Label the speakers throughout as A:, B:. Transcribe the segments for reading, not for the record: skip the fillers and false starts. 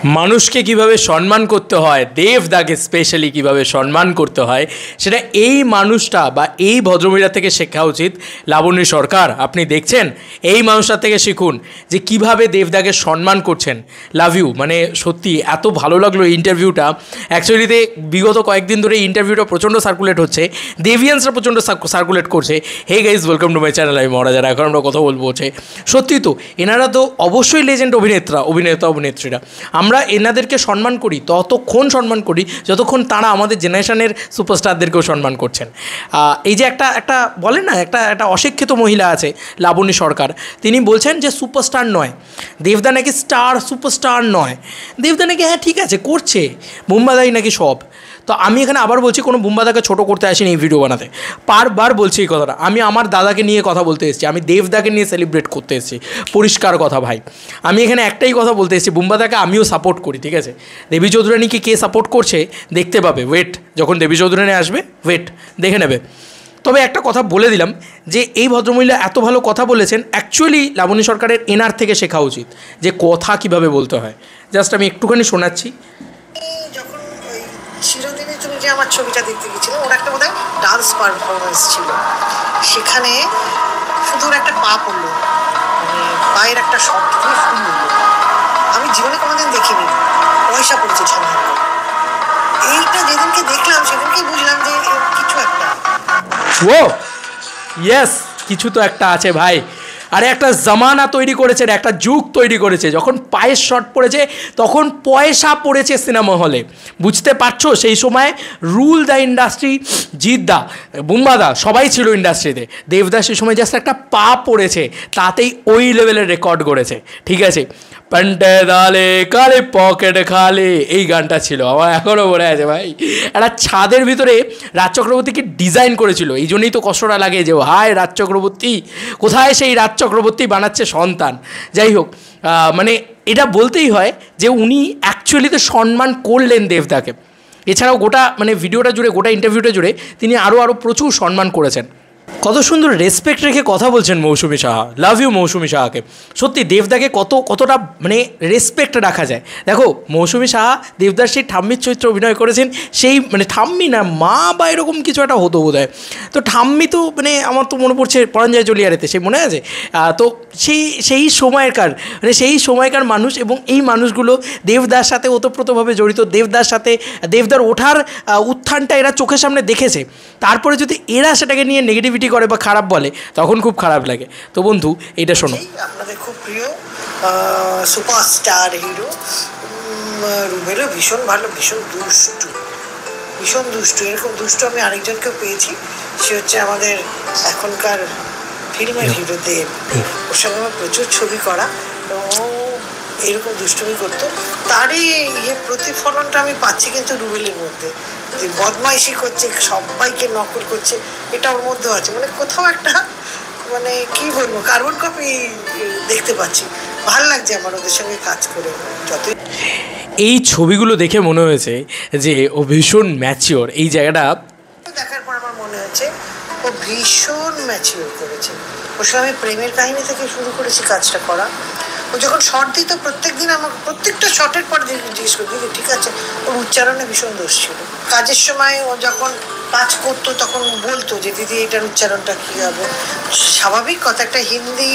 A: মানুষকে কিভাবে সম্মান করতে হয়, দেবদাকে স্পেশালি কিভাবে সম্মান করতে হয়, সেটা এই মানুষটা বা এই ভদ্রমহিলা থেকে শেখা উচিত। লাবণ্য সরকার, আপনি দেখছেন, এই মানুষটার থেকে শিখুন যে কিভাবে দেবদাকে সম্মান করছেন। Love you. মানে সত্যি এত ভালো লাগলো এই ইন্টারভিউটা। অ্যাকচুয়ালিতে বিগত কয়েকদিন ধরে এই ইন্টারভিউটা প্রচণ্ড সার্কুলেট হচ্ছে, দেভিয়ান্সরা প্রচণ্ড সার্কুলেট করছে। Hey guys, welcome to my channel. আমি মহারাজারা। এখন আমরা কথা বলবো হচ্ছে, সত্যি তো এনারা তো অবশ্যই লেজেন্ড অভিনেত্রীরা। আমরা এনাদেরকে সম্মান করি, ততক্ষণ সম্মান করি যতক্ষণ তারা আমাদের জেনারেশনের সুপারস্টারদেরকেও সম্মান করছেন। এই যে একটা বলেন না, একটা অশিক্ষিত মহিলা আছে লাবণ্য সরকার, তিনি বলছেন যে সুপারস্টার নয় দেবদা, নাকি সুপারস্টার নয় দেবদা, নাকি হ্যাঁ ঠিক আছে করছে, বুম্বাদাই নাকি সব। তো আমি এখানে আবার বলছি, কোনো বুম্বাদাকে ছোটো করতে আসিনি এই ভিডিও বানাতে, বারবার বলছি এই কথাটা। আমি আমার দাদাকে নিয়ে কথা বলতে এসেছি, আমি দেবদাকে নিয়ে সেলিব্রেট করতে এসেছি, পরিষ্কার কথা ভাই। আমি এখানে একটাই কথা বলতে এসেছি, বুম্বাদাকে আমিও সাপোর্ট করি, ঠিক আছে। দেবী চৌধুরানীকে কে সাপোর্ট করছে দেখতে পাবে, ওয়েট, যখন দেবী চৌধুরানী আসবে ওয়েট, দেখে নেবে। তবে একটা কথা বলে দিলাম যে এই ভদ্রমহিলা এত ভালো কথা বলেছেন, অ্যাকচুয়ালি লাবণ্য সরকারের এনার থেকে শেখা উচিত যে কথা কিভাবে বলতে হয়। জাস্ট আমি একটুখানি শোনাচ্ছি।
B: যখন ওই চিরদিনই তুমি যে আমার ছবিটা দেখতে গেছিলে, ওর একটা বোধহয় ডান্স পারফরমেন্স ছিল, সেখানে শুধু ওর একটা পা পড়লো, মানে পায়ের একটা শব্দ দিয়ে ফুল উঠলো। আমি জীবনে কোনোদিন দেখিনি, পয়সা পড়েছে ঝামেলা। এইটা যেদিনকে দেখলাম সেদিনকেই বুঝলাম যে কিছু একটা,
A: ও ইয়েস, কিছু তো একটা আছে ভাই। আরে একটা জামানা তৈরি করেছে, একটা যুগ তৈরি করেছে। যখন পায়ের শট পড়েছে তখন পয়সা পড়েছে সিনেমা হলে, বুঝতে পারছো? সেই সময় রুল দ্য ইন্ডাস্ট্রি, জিদ্দা, বুম্বাদা সবাই ছিল ইন্ডাস্ট্রিতে। দেবদা সেই সময় জাস্ট একটা পা পড়েছে, তাতেই ওই লেভেলের রেকর্ড করেছে, ঠিক আছে। পান্টে দালে কালে পকেট খালে, এই গানটা ছিল, আমার এখনও মনে আছে ভাই। একটা ছাদের ভিতরে রাজ চক্রবর্তীকে ডিজাইন করেছিল, এই জন্যই তো কষ্টটা লাগে যে হায় রাজ চক্রবর্তী কোথায়, সেই রাজ চক্রবর্তী বানাচ্ছে সন্তান। যাই হোক, মানে এটা বলতেই হয় যে উনি অ্যাকচুয়ালিতে সম্মান করলেন দেবদাকে। এছাড়াও গোটা মানে ভিডিওটা জুড়ে, গোটা ইন্টারভিউটা জুড়ে তিনি আরও প্রচুর সম্মান করেছেন। কত সুন্দর রেসপেক্ট রেখে কথা বলছেন মৌসুমী সাহা। লাভ ইউ মৌসুমী সাহাকে। সত্যি দেবদাকে কতটা মানে রেসপেক্ট রাখা যায়। দেখো মৌসুমী সাহা দেবদার সেই ঠাম্মির চরিত্রে অভিনয় করেছেন, সেই মানে ঠাম্মি না মা বা এরকম কিছু একটা হতো বোধ হয়। তো ঠাম্মি তো মানে আমার তো মনে পড়ছে পরাঞ্জয় চলিয়ারেতে, সেই মনে আছে। তো সেই সময়কার মানুষ, এবং এই মানুষগুলো দেবদার সাথে ওতপ্রোতভাবে জড়িত, দেবদার সাথে দেবদার ওঠার উত্থানটা এরা চোখের সামনে দেখেছে। তারপরে যদি এরা সেটাকে নিয়ে নেগেটিভিটি করে বা খারাপ বলে, তখন খুব খারাপ লাগে। তো বন্ধু এটা শোনো,
B: আপনাদের খুব প্রিয় সুপারস্টার হিরো রুবেলও ভীষণ ভালো, ভীষণ দুষ্টু। এরকম দুষ্টু আমি আরেকজনকেও পেয়েছি, সে হচ্ছে আমাদের এখনকার ফিল্মের হিরো দেব। ওর সঙ্গে আমার প্রচুর ছবি করা, তো এরকম দুষ্টুমি করতো। তারই প্রতিফলনটা আমি পাচ্ছি কিন্তু রুবেলের মধ্যে, যে বদমাইশি করছে, সবাইকে নকল করছে, এটা ওর মধ্যেও আছে। মানে কোথাও একটা মানে কি বলবো, কার্বন কপি দেখতে পাচ্ছি। ভাল লাগছে আমার ওদের সঙ্গে কাজ করে। যতই
A: এই ছবিগুলো দেখে মনে হয়েছে যে ও ভীষণ ম্যাচিওর। এই জায়গাটা
B: দেখার পর আমার মনে হচ্ছে ও ভীষণ ম্যাচিওর করেছে। ওর সঙ্গে আমি প্রেমের কাহিনী থেকে শুরু করেছি কাজটা করা। ও যখন শর্ট দিত প্রত্যেকদিন আমাকে প্রত্যেকটা শর্টের পর জিজ্ঞেস করতো, ঠিক আছে। ওর উচ্চারণে ভীষণ দোষ ছিল। কাজের সময় ও যখন কাজ করতো তখন বলতো যে দিদি এটার উচ্চারণটা কী হবে। স্বাভাবিক কথা, একটা হিন্দি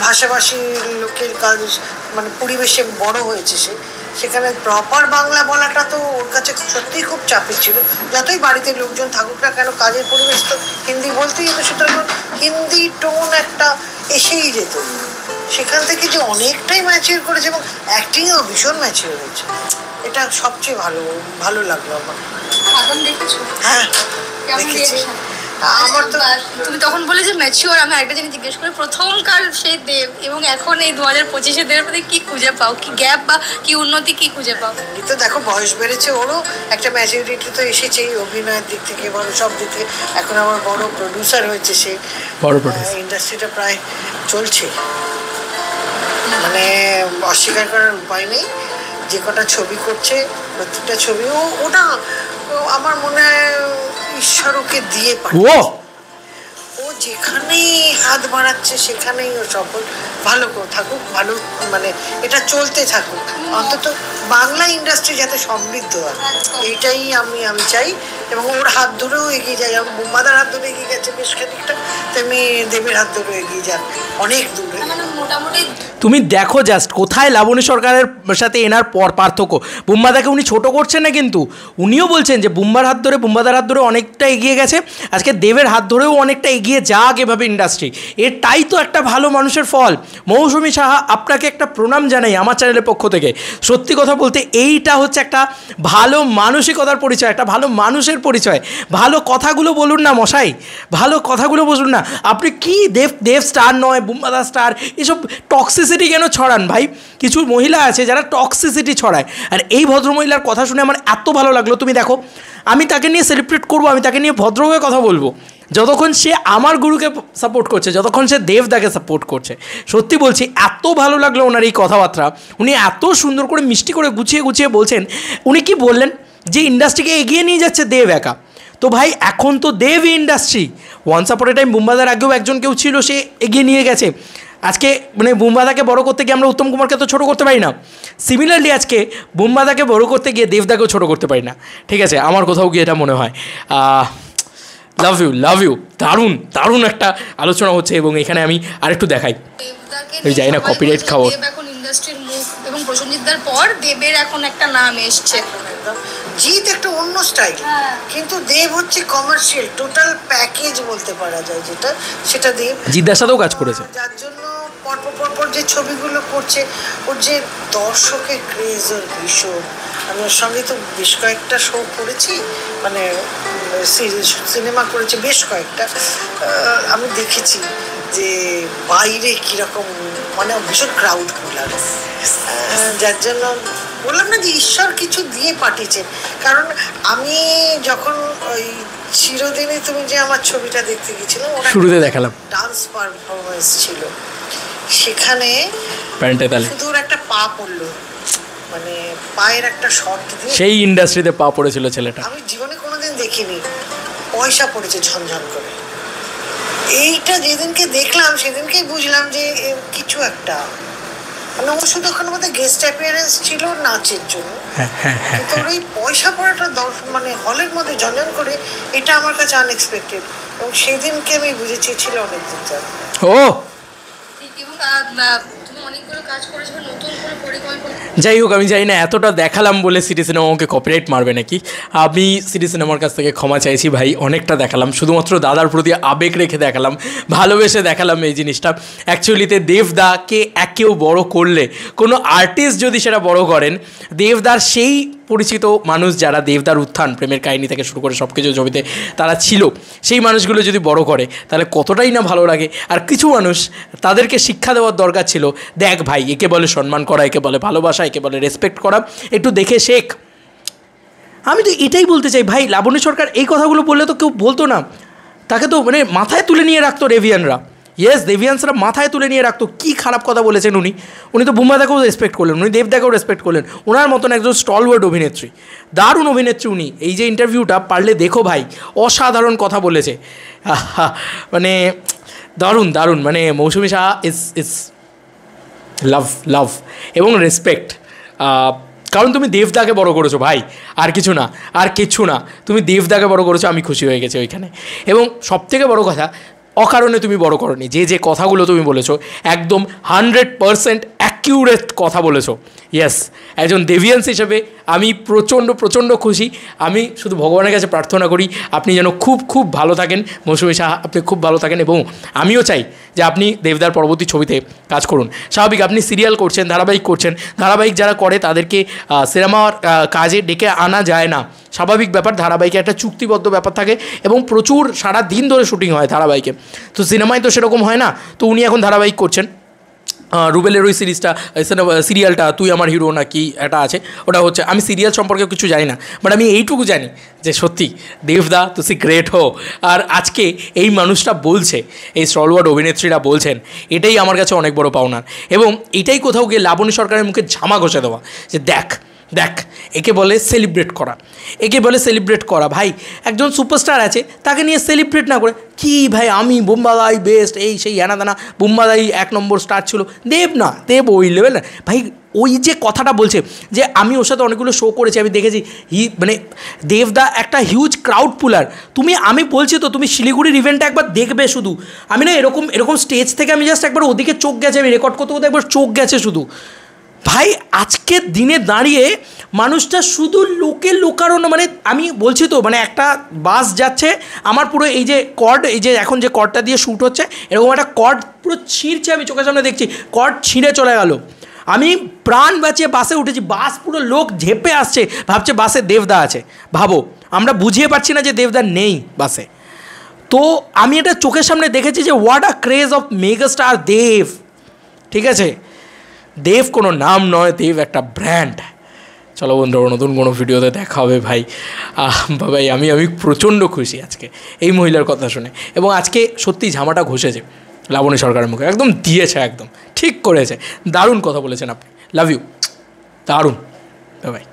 B: ভাষাভাষী লোকের কাজ, মানে পরিবেশে বড় হয়েছে সে, সেখানে প্রপার বাংলা বলাটা তো ওর কাছে সত্যিই খুব চাপের ছিল। যতই বাড়িতে লোকজন থাকুক না কেন, কাজের পরিবেশ তো হিন্দি বলতেই যেত, সুতরাং হিন্দি টোন একটা এসেই যেত। সেখান থেকে যে অনেকটাই ম্যাচিওর করেছে, এবং অ্যাক্টিংও ভীষণ ম্যাচিওর হয়েছে। এটা সবচেয়ে ভালো লাগলো আমার। হ্যাঁ দেখেছি। আমার তো
C: তুমি তখন বলে যে ম্যাচিওর, আমি একটা জিনিস জিজ্ঞেস করি, প্রথমকার সেই দেব এবং এখন এই 2025-এ দেবের মধ্যে কি খুঁজে পাও, কি গ্যাপ বা কি উন্নতি কি খুঁজে পাও?
B: তো দেখো বয়স বেড়েছে, ওরও একটা ম্যাচুরিটি তো এসেছেই, অভিনয়ের দিক থেকে বড় সব দিক থেকে। এখন আমার বড় প্রডিউসার হয়েছে সে, বড় প্রডিউসার। ইন্ডাস্ট্রিটা প্রায় চলছে, মানে অস্বীকার করার উপায় নেই। যে কটা ছবি করছে প্রত্যেকটা ছবি ওটা আমার মনে হয় ঈশ্বর ওকে দিয়ে পাঠিয়েছে। ও যেখানেই হাত বাড়াচ্ছে সেখানেই ও সফল। ভালো থাকুক, ভালো মানে এটা চলতে থাকুক, অন্তত বাংলা ইন্ডাস্ট্রি যাতে সমৃদ্ধ হয় এইটাই আমি চাই। এবং ওর হাত ধরেও এগিয়ে যায়, যেমন বোম্বাদার হাত ধরে এগিয়ে গেছে বেশ খানিকটা, তেমনি দেবের হাত ধরেও এগিয়ে যান অনেক দূরে।
C: মোটামুটি
A: তুমি দেখো জাস্ট কোথায় লাবণী সরকারের সাথে এনার পার্থক্য। বুম্বাদাকে উনি ছোট করছেন না, কিন্তু উনিও বলছেন যে বুম্বাদার হাত ধরে অনেকটা এগিয়ে গেছে, আজকে দেবের হাত ধরেও অনেকটা এগিয়ে যাক এভাবে ইন্ডাস্ট্রি। এটাই তো একটা ভালো মানুষের ফল। মৌসুমী সাহা, আপনাকে একটা প্রণাম জানাই আমার চ্যানেলের পক্ষ থেকে। সত্যি কথা বলতে এইটা হচ্ছে একটা ভালো মানসিকতার পরিচয়, একটা ভালো মানুষের পরিচয়। ভালো কথাগুলো বলুন না মশাই, ভালো কথাগুলো বলুন না। আপনি কি দেব স্টার নয়, বুম্বাদা স্টার, এসব টক্সিসিটি কেন ছড়ান ভাই? কিছু মহিলা আছে যারা টক্সিসিটি ছড়ায়, আর এই ভদ্রমহিলার কথা শুনে আমার এত ভালো লাগলো। তুমি দেখো, আমি তাকে নিয়ে সেলিব্রেট করবো, আমি তাকে নিয়ে ভদ্রভাবে কথা বলবো যতক্ষণ সে আমার গুরুকে সাপোর্ট করছে, যতক্ষণ সে দেবদাকে সাপোর্ট করছে। সত্যি বলছি, এত ভালো লাগলো ওনার এই কথাবার্তা। উনি এত সুন্দর করে মিষ্টি করে গুছিয়ে বলছেন। উনি কি বললেন যে ইন্ডাস্ট্রিকে এগিয়ে নিয়ে যাচ্ছে দেব একা। তো ভাই এখন তো দেব ইন্ডাস্ট্রি, ওয়ান্স আপন এ টাইম বুম্বাদার আগেও একজন কেউ ছিল, সে এগিয়ে নিয়ে গেছে। আজকে মানে বুম্বাদাকে বড় করতে গিয়ে আমরা উত্তম কুমারকে তো ছোটো করতে পারি না। সিমিলারলি আজকে বুম্বাদাকে বড় করতে গিয়ে দেবদাকেও ছোটো করতে পারি না। ঠিক আছে, আমার কোথাও গিয়ে এটা মনে হয়। Love you. দারুণ একটা আলোচনা হচ্ছে, এবং এখানে আমি আরেকটু দেখাই, আমি যাই না কপিরাইট খাবো।
C: দেব এখন ইন্ডাস্ট্রির মুখ, এবং প্রসেনজিৎদার পর দেবের এখন একটা নাম এসছে।
B: জিৎ একটা অন্য স্টাইল, কিন্তু দেব হচ্ছে কমার্শিয়াল টোটাল প্যাকেজ বলতে পারা যায়, যেটা সেটা দেব
A: জিদ্দার সাথেও কাজ করেছে,
B: যার জন্য পরপর যে ছবিগুলো করছে, ওর যে দর্শকের ক্রেজ ওর ভীষণ। আমি ওর সঙ্গে তো বেশ কয়েকটা শো করেছি, মানে সিনেমা করেছি বেশ কয়েকটা। আমি দেখেছি যে বাইরে কীরকম, মানে ভীষণ ক্রাউড কুলার, যার জন্য বললাম না যে ঈশ্বর কিছু দিয়ে পাঠিয়েছেন। কারণ আমি যখন ওই চিরদিনে তুমি যে আমার ছবিটা দেখতে গেছিলাম,
A: শুরুতে দেখালাম
B: ডান্স পারফরমেন্স ছিল, সেখানে শুধু একটা পা পড়লো, মানে পায়ের একটা শর্ট দিয়ে
A: সেই ইন্ডাস্ট্রিতে পা পড়েছিল ছেলেটা।
B: আমি জীবনে কোনোদিন দেখিনি, পয়সা পড়েছে ঝনঝন করে। এইটা যেদিনকে দেখলাম সেদিনকেই বুঝলাম যে কিছু একটা, মানে ও শুধু ওখানে মধ্যে গেস্ট অ্যাপিয়ারেন্স ছিল নাচের জন্য, কিন্তু ওর ওই পয়সা পড়াটা মানে হলের মধ্যে ঝনঝন করে, এটা আমার কাছে আনএক্সপেক্টেড। এবং সেদিনকে আমি বুঝেছি ছিল অনেক দিন যাবে।
A: ও যাই হোক, আমি জানি না এতটা দেখালাম বলে সিটি সিনেমা আমাকে কপিরাইট মারবে নাকি। আমি সিটি সিনেমার কাছ থেকে ক্ষমা চাইছি ভাই, অনেকটা দেখালাম, শুধুমাত্র দাদার প্রতি আবেগ রেখে দেখালাম, ভালোবেসে দেখালাম এই জিনিসটা। অ্যাকচুয়ালিতে দেবদাকে কেউ বড় করলে, কোনো আর্টিস্ট যদি সেটা বড় করেন, দেবদার সেই পরিচিত মানুষ যারা দেবদার উত্থান, প্রেমের কাহিনী থেকে শুরু করে সব কিছু ছবিতে তারা ছিল, সেই মানুষগুলো যদি বড় করে তাহলে কতটাই না ভালো লাগে। আর কিছু মানুষ, তাদেরকে শিক্ষা দেওয়ার দরকার ছিল, দেখ ভাই একে বলে সম্মান করা, একে বলে ভালোবাসা, একে বলে রেসপেক্ট করা, একটু দেখে শেখ। আমি তো এটাই বলতে চাই ভাই, লাবণী সরকার এই কথাগুলো বললে তো কেউ বলতো না, তাকে তো মানে মাথায় তুলে নিয়ে রাখতো রেভিয়ানরা। ইয়েস, দেভিয়ান্সরা মাথায় তুলে নিয়ে রাখতো কী খারাপ কথা বলেছেন উনি তো বুম্বাদাকেও রেসপেক্ট করলেন, উনি দেবদাকেও রেসপেক্ট করলেন। ওনার মতন একজন স্টলওয়ার্ড অভিনেত্রী, দারুণ অভিনেত্রী উনি। এই যে ইন্টারভিউটা পারলে দেখো ভাই, অসাধারণ কথা বলেছে, মানে দারুণ। মানে মৌসুমী সাহা ইজ লাভ এবং রেসপেক্ট। কারণ তুমি দেবদাকে বড় করেছো ভাই, আর কিছু না, তুমি দেবদাকে বড় করেছো, আমি খুশি হয়ে গেছি ওইখানে। এবং সবথেকে বড় কথা, অকারণে তুমি বড় করনি, যে কথাগুলো তুমি বলেছো একদম 100% অ্যাকিউরেট কথা বলেছো। ইয়েস, একজন দেভিয়ান্স হিসেবে আমি প্রচণ্ড খুশি। আমি শুধু ভগবানের কাছে প্রার্থনা করি আপনি যেন খুব ভালো থাকেন, মৌসুমী সাহা আপনি খুব ভালো থাকেন, এবং আমিও চাই যে আপনি দেবদার পরবর্তী ছবিতে কাজ করুন। স্বাভাবিক, আপনি সিরিয়াল করছেন, ধারাবাহিক যারা করে তাদেরকে সিনেমার কাজে ডেকে আনা যায় না, স্বাভাবিক ব্যাপার। ধারাবাহিকে একটা চুক্তিবদ্ধ ব্যাপার থাকে, এবং প্রচুর সারা দিন ধরে শুটিং হয় ধারাবাহিকে, তো সিনেমায় তো সেরকম হয় না। তো উনি এখন ধারাবাহিক করছেন, রুবেলের ওই সিরিয়ালটা তুই আমার হিরো না কি এটা আছে, ওটা হচ্ছে। আমি সিরিয়াল সম্পর্কে কিছু জানি না, বাট আমি এইটুকু জানি যে সত্যি দেবদা তুই গ্রেট হো। আর আজকে এই মানুষটা বলছে, এই স্টলওয়ার্ড অভিনেত্রীরা বলছেন, এটাই আমার কাছে অনেক বড় পাওনার। এবং এটাই কোথাও গিয়ে লাবণী সরকারের মুখে ঝামা ঘষে দেওয়া যে দেখ দেখ, একে বলে সেলিব্রেট করা, একে বলে সেলিব্রেট করা। ভাই একজন সুপারস্টার আছে, তাকে নিয়ে সেলিব্রেট না করে কি ভাই আমি বুম্বাদাই বেস্ট, এই সেই দানা বুম্বাদাই 1 নম্বর স্টার ছিল, দেব না, দেব ওই লেভেল না ভাই। ওই যে কথাটা বলছে যে আমি ওর সাথে অনেকগুলো শো করেছি, আমি দেখেছি, মানে দেবদা একটা হিউজ ক্রাউড পুলার। আমি বলছি তো, তুমি শিলিগুড়ির ইভেন্টটা একবার দেখবে শুধু। আমি না এরকম স্টেজ থেকে আমি জাস্ট একবার ওদিকে চোখ গেছে, আমি রেকর্ড করতে করতে একবার চোখ গেছে শুধু। ভাই আজকের দিনে দাঁড়িয়ে মানুষটা শুধু লোকারণ্য, মানে আমি বলছি তো, মানে একটা বাস যাচ্ছে, আমার পুরো এই যে কর্ড, এই যে এখন যে কর্ডটা দিয়ে শ্যুট হচ্ছে, এরকম একটা কর্ড পুরো ছিঁড়ছে, আমি চোখের সামনে দেখছি কর্ড ছিঁড়ে চলে গেল। আমি প্রাণ বাঁচিয়ে বাসে উঠেছি, বাস পুরো লোক ঝেপে আসছে, ভাবছে বাসে দেবদা আছে। ভাবো, আমরা বুঝিয়ে পারছি না যে দেবদা নেই বাসে। তো আমি এটা চোখের সামনে দেখেছি যে what a craze of megastar Dev. ঠিক আছে, দেব কোনো নাম নয়, দেব একটা ব্র্যান্ড। চলো বন্ধুরা, নতুন কোনো ভিডিওতে দেখা হবে ভাই। ভাই আমি প্রচণ্ড খুশি আজকে এই মহিলার কথা শুনে, এবং আজকে সত্যি ঝামাটা ঘষেছে লাবণী সরকারের মুখে, একদম দিয়েছে, একদম ঠিক করেছে। দারুণ কথা বলেছেন আপনি, লাভ ইউ, দারুণ। ভাই